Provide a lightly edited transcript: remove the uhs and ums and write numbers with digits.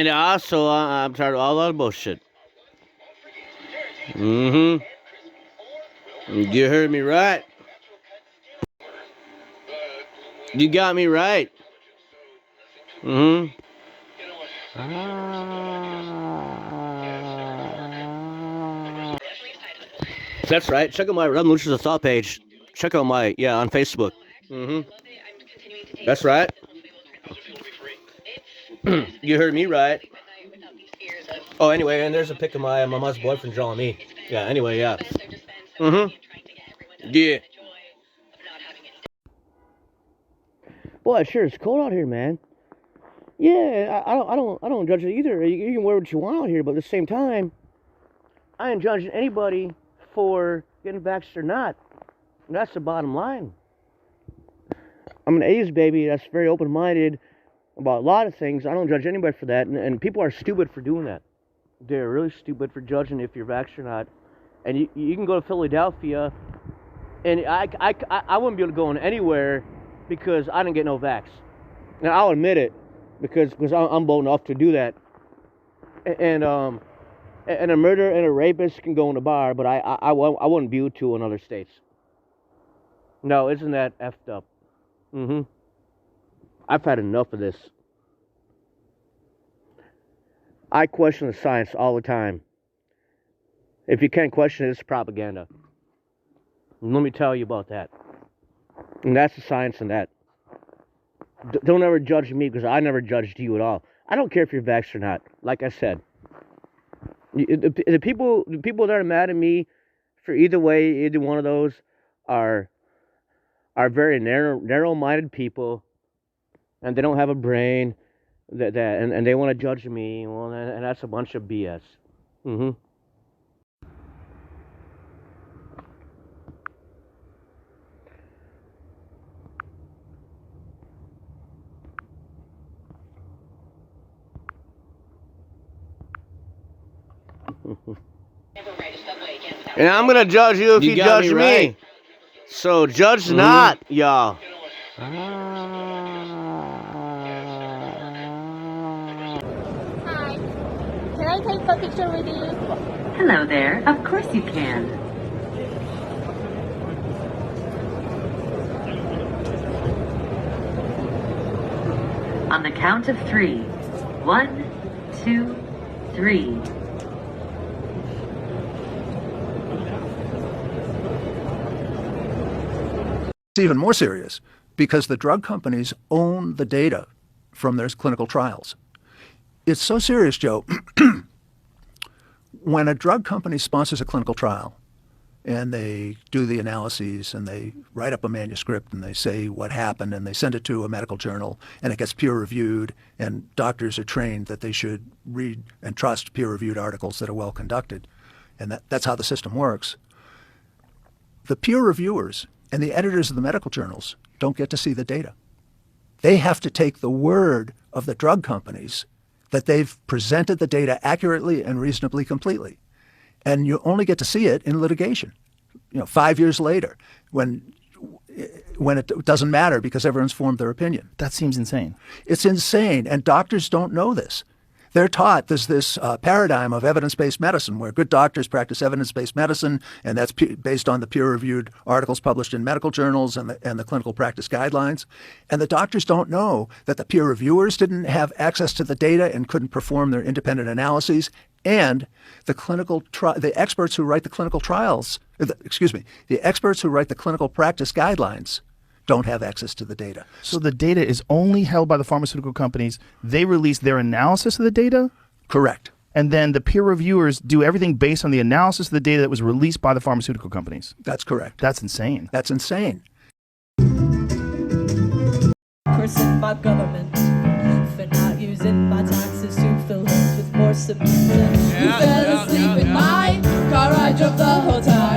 And also, I'm tired of all that bullshit. Mm-hmm. You heard me right. You got me right. Mm-hmm. That's right. Check out my Revolutions of Thought page. Check out my, on Facebook. Mm-hmm. That's right. You heard me right. Oh, anyway, and there's a pic of my mama's boyfriend drawing me. Yeah, anyway, yeah. Mm-hmm. Yeah. Boy, it sure is cold out here, man. Yeah, I don't judge it either. You can wear what you want out here, but at the same time, I ain't judging anybody for getting vaxxed or not. That's the bottom line. I'm an A's baby that's very open-minded about a lot of things. I don't judge anybody for that, and people are stupid for doing that. They're really stupid for judging if you're vaxxed or not. And you can go to Philadelphia, and I wouldn't be able to go in anywhere because I didn't get no vax. Now, I'll admit it, because I'm bold enough to do that. And a murderer and a rapist can go in a bar, but I wouldn't be able to in other states. No, isn't that effed up? Mm-hmm. I've had enough of this. I question the science all the time. If you can't question it, it's propaganda. And let me tell you about that. And that's the science in that. Don't ever judge me, because I never judged you at all. I don't care if you're vaxxed or not. Like I said, the people that are mad at me for either way, either one of those, are very narrow-minded people, and they don't have a brain, and they want to judge me. Well, and that's a bunch of BS. Mm-hmm. And I'm gonna judge you if you judge me. Right. So judge not, y'all. Hi. Can I take a picture with you? Hello there. Of course you can. On the count of 3. 1, 2, 3. It's even more serious because the drug companies own the data from their clinical trials. It's so serious, Joe. When a drug company sponsors a clinical trial and they do the analyses and they write up a manuscript and they say what happened and they send it to a medical journal and it gets peer reviewed, and doctors are trained that they should read and trust peer reviewed articles that are well conducted, and that's how the system works. The peer reviewers and the editors of the medical journals don't get to see the data. They have to take the word of the drug companies that they've presented the data accurately and reasonably completely. And you only get to see it in litigation, 5 years later, when it doesn't matter because everyone's formed their opinion. That seems insane. It's insane, and doctors don't know this. They're taught there's this paradigm of evidence-based medicine where good doctors practice evidence-based medicine, and that's based on the peer-reviewed articles published in medical journals and the clinical practice guidelines. And the doctors don't know that the peer reviewers didn't have access to the data and couldn't perform their independent analyses, and the experts who write the clinical trials, the experts who write the clinical practice guidelines don't have access to the data. So the data is only held by the pharmaceutical companies. They release their analysis of the data? Correct. And then the peer reviewers do everything based on the analysis of the data that was released by the pharmaceutical companies. That's correct. That's insane. That's insane. Cursing my government for not using my taxes to fill her with more submission. You fell asleep in my car, I drove the whole time.